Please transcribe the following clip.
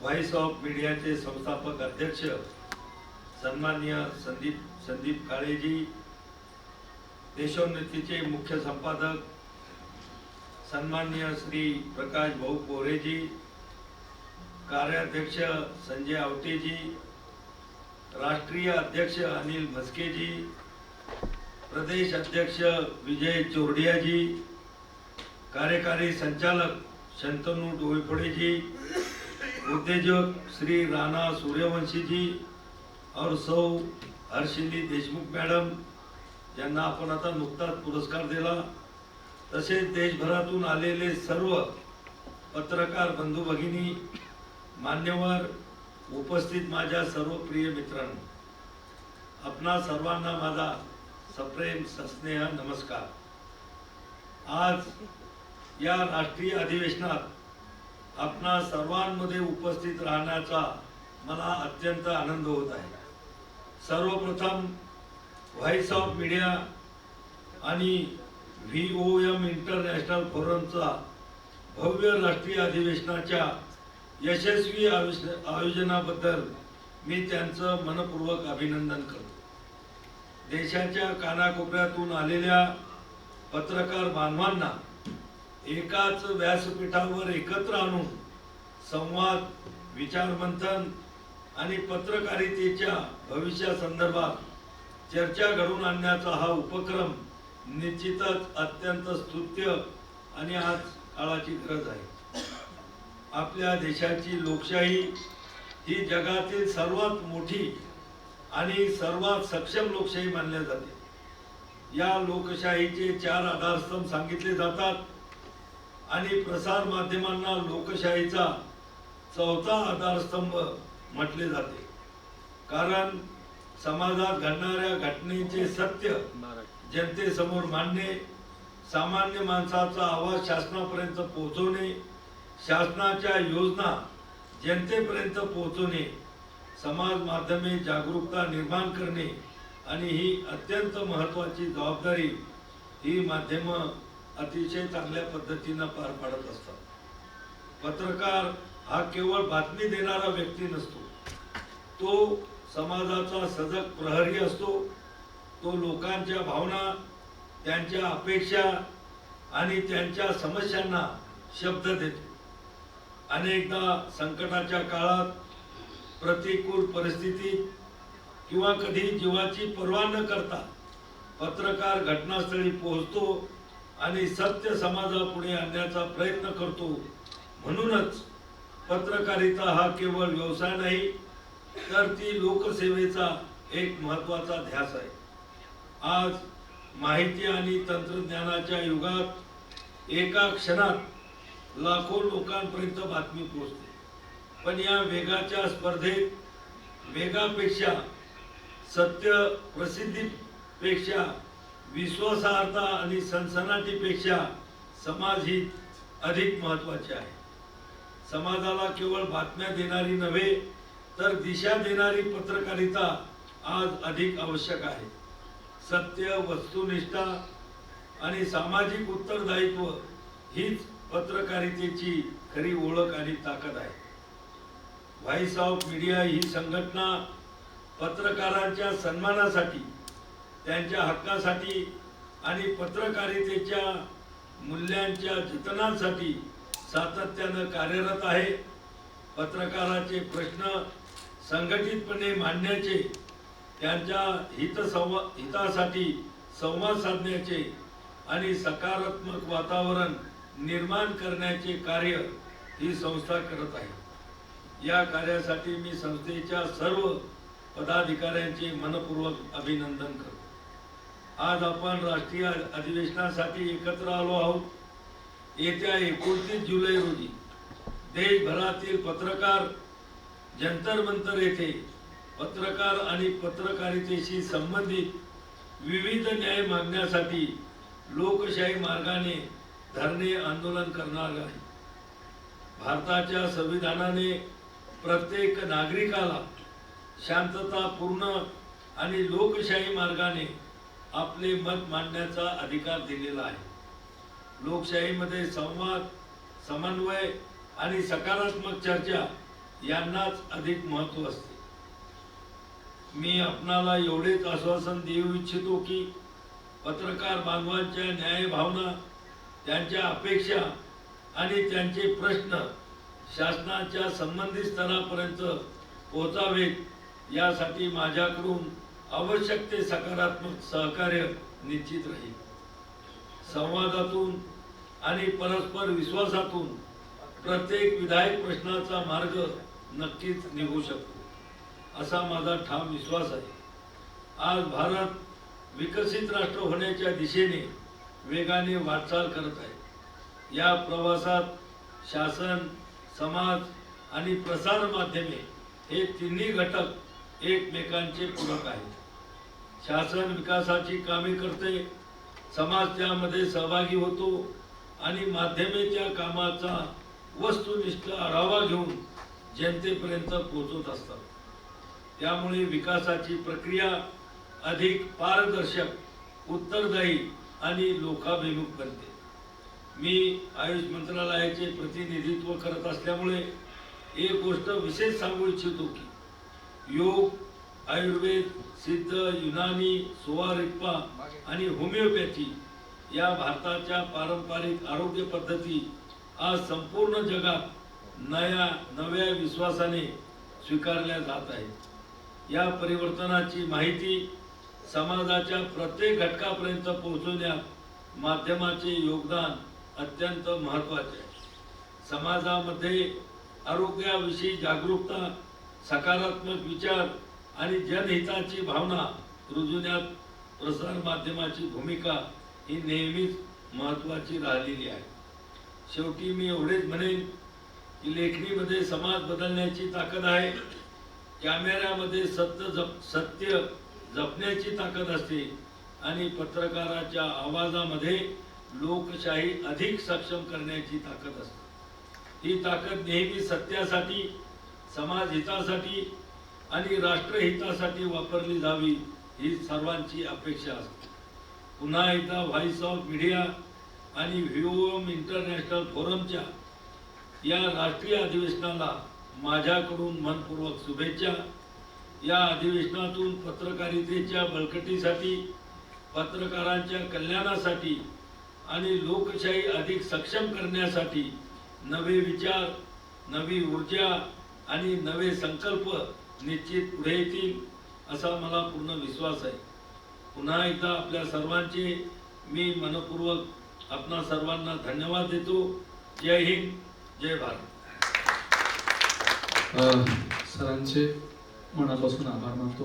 Voice of मीडियाचे संस्थापक अध्यक्ष सन्माननीय संदीप काळेजी, देशोन्नतीचे मुख्य संपादक सन्माननीय श्री प्रकाश भाऊ पोरेजी, कार्याध्यक्ष संजय आवटेजी, राष्ट्रीय अध्यक्ष अनिल म्हस्केजी, प्रदेश अध्यक्ष विजय चोरडियाजी, कार्यकारी संचालक शंतनू डोईफोडेजी, उद्योजक श्री राणा सूर्यवंशी जी और सौ हर्षिली देशमुख मॅडम यांना आपण आता नुकताच पुरस्कार दिला। तसेच देशभरातून आलेले सर्व पत्रकार बंधू भगिनी, मान्यवर, उपस्थित माझ्या सर्व प्रिय मित्रांनो, आपणा सर्वांना माझा सप्रेम सस्नेह नमस्कार। आज या राष्ट्रीय अधिवेशनात आपणा सर्वांमध्ये उपस्थित राहण्याचा मला अत्यंत आनंद होत आहे। सर्वप्रथम व्हॉइस ऑफ मीडिया आणि VOM इंटरनॅशनल फोरमचा भव्य राष्ट्रीय अधिवेशनाच्या यशस्वी आयोजनाबद्दल मी त्यांचं मनपूर्वक अभिनंदन करतो। देशाच्या कानाकोपऱ्यातून आलेल्या पत्रकार बांधवांना एकाच व्यासपीठावर एकत्र आणून संवाद, विचारमंथन आणि पत्रकारितेच्या भविष्यासंदर्भात चर्चा घडवून आणण्याचा हा उपक्रम निश्चितच अत्यंत स्तुत्य आणि आज काळाची गरज आहे। आपल्या देशाची लोकशाही ही जगातील सर्वात मोठी आणि सर्वात सक्षम लोकशाही मानल्या जाते। या लोकशाहीचे 4 आधारस्तंभ सांगितले जातात आणि प्रसार माध्यमांना लोकशाहीचा 4था आधारस्तंभ म्हटले जाते, कारण समाजात घडणाऱ्या घटनेचे सत्य जनतेसमोर मांडणे, सामान्य माणसाचा आवाज शासनापर्यंत पोहोचवणे, शासनाच्या योजना जनतेपर्यंत पोहोचवणे, समाज माध्यमे जागरूकता निर्माण करणे आणि ही अत्यंत महत्त्वाची जबाबदारी ही माध्यम अतिशय चांगल्या पद्धतीने पार पाडत असतात। पत्रकार हा केवळ बातमी देणारा व्यक्ती नसतो, तो समाजाचा सजग प्रहरी असतो। तो लोकांच्या भावना, त्यांच्या अपेक्षा आणि त्यांच्या समस्यांना शब्द देतो। अनेकदा संकटाच्या काळात, प्रतिकूल परिस्थितीत किंवा कधी जीवाची पर्वा न करता पत्रकार घटनास्थळी पोहोचतो आणि सत्य समाजापुढे आणण्याचा प्रयत्न करतो। म्हणूनच पत्रकारिता हा केवळ व्यवसाय नाही, तर ती लोकसेवेचा एक महत्त्वाचा ध्यास आहे। आज माहिती आणि तंत्रज्ञानाच्या युगात एका क्षणात लाखो लोकांपर्यंत बातमी पोहोचते, पण या वेगाच्या स्पर्धेत वेगापेक्षा, सत्य प्रसिद्धीपेक्षा, विश्वासार्हता आणि सनसनाटीपेक्षा समाजहित अधिक महत्त्वाचे आहे। समाजाला केवळ बातम्या देणारी नव्हे, तर दिशा देणारी पत्रकारिता आज अधिक आवश्यक आहे। सत्य, वस्तुनिष्ठा आणि सामाजिक उत्तरदायित्व हीच पत्रकारितेची खरी ओळख आणि ताकद आहे। व्हॉइस ऑफ मीडिया ही संघटना पत्रकारांच्या सन्मानासाठी, त्यांच्या हक्कासाठी आणि पत्रकारितेच्या मूल्यांच्या जतनासाठी सातत्याने कार्यरत आहे। पत्रकाराचे प्रश्न संघटितपणे मांडण्याचे, त्यांच्या हितासाठी संवाद साधण्याचे आणि सकारात्मक वातावरण निर्माण करण्याचे कार्य ही संस्था करत आहे। या कार्यासाठी मी संस्थेच्या सर्व पदाधिकाऱ्यांचे मनपूर्वक अभिनंदन करतो। आज आपण राष्ट्रीय अधिवेशनासाठी एकत्र आलो आहोत। येत्या 29 जुलै रोजी देशभरातील पत्रकार जंतर मंतर येथे पत्रकार आणि पत्रकारितेशी संबंधित विविध न्याय मागण्यासाठी लोकशाही मार्गाने धरणे आंदोलन करणार आहे। भारताच्या संविधानाने प्रत्येक नागरिकाला शांततापूर्ण आणि लोकशाही मार्गाने आपले मत मांडण्याचा अधिकार दिलेला आहे। लोकशाहीमध्ये संवाद, समन्वय आणि सकारात्मक चर्चा यांनाच अधिक महत्त्व असते. मी आपणाला एवढेच आश्वासन देऊ इच्छितो की पत्रकार बांधवांच्या न्याय भावना, त्यांच्या अपेक्षा आणि त्यांचे प्रश्न शासनाच्या संबंधित स्तरापर्यंत पोहोचावेत यासाठी माझ्याकडून आवश्यक ते सकारात्मक सहकार्य निश्चित राहील. संवादातून आणि परस्पर विश्वासातून प्रत्येक विधायक प्रश्नाचा मार्ग नक्कीच निघू शकतो असा माझा ठाम विश्वास आहे. आज भारत विकसित राष्ट्र होण्याच्या दिशेने वेगाने वाटचाल करत आहे. या प्रवासात शासन, समाज आणि प्रसार माध्यमे हे तिन्ही घटक एकमेकांचे पूरक आहेत. शासन विकासाची कामे करते, समाज त्यामध्ये सहभागी होतो आणि माध्यमे त्या कामाचा वस्तुनिष्ठ आढावा घेऊन जनतेपर्यंत पोहोचत असतात. त्यामुळे विकासाची प्रक्रिया अधिक पारदर्शक, उत्तरदायी आणि लोकाभिमुख बनते. मी आयुष मंत्रालयाचे प्रतिनिधित्व करत असल्यामुळे एक गोष्ट विशेष सांगू इच्छितो की योग, आयुर्वेद, सिद्ध, युनानी, सोवा आणि होमिओपॅथी या भारताच्या पारंपरिक आरोग्य पद्धती आज संपूर्ण जगात नव्या विश्वासाने स्वीकारल्या जात आहेत. या परिवर्तनाची माहिती समाजाच्या प्रत्येक घटकापर्यंत पोहोचवण्यात माध्यमाचे योगदान अत्यंत महत्त्वाचे आहे. समाजामध्ये आरोग्याविषयी जागरूकता, सकारात्मक विचार आणि जनहिताची भावना रुजवण्यात प्रसार माध्यमाची भूमिका ही नेहमीच महत्त्वाची राहिलेली आहे. शेवटी मी एवढेच म्हणेन की लेखणीमध्ये समाज बदलण्याची ताकद आहे. कॅमेऱ्यामध्ये सत्य जपण्याची ताकद असते आणि पत्रकाराच्या आवाजामध्ये लोकशाही अधिक सक्षम करण्याची ताकद असते. ही ताकद नेहमी सत्यासाठी, समाज हितासाठी आणि राष्ट्रहितासाठी वापरली जावी ही सर्वांची अपेक्षा असते. पुन्हा एकदा व्हॉइस ऑफ मीडिया आणि व्ह्यूम इंटरनॅशनल फोरमच्या या राष्ट्रीय अधिवेशनाला माझ्याकडून मनपूर्वक शुभेच्छा. या अधिवेशनातून पत्रकारितेच्या बळकटीसाठी, पत्रकारांच्या कल्याणासाठी आणि लोकशाही अधिक सक्षम करण्यासाठी नवे विचार, नवी ऊर्जा आणि नवे संकल्प निश्चित पुढे येतील असा मला पूर्ण विश्वास आहे. पुन्हा एकदा आपल्या सर्वांचे मी मनपूर्वक आपणा सर्वांना धन्यवाद देतो. जय हिंद, जय भारत. सरांचे मनापासून आभार मानतो.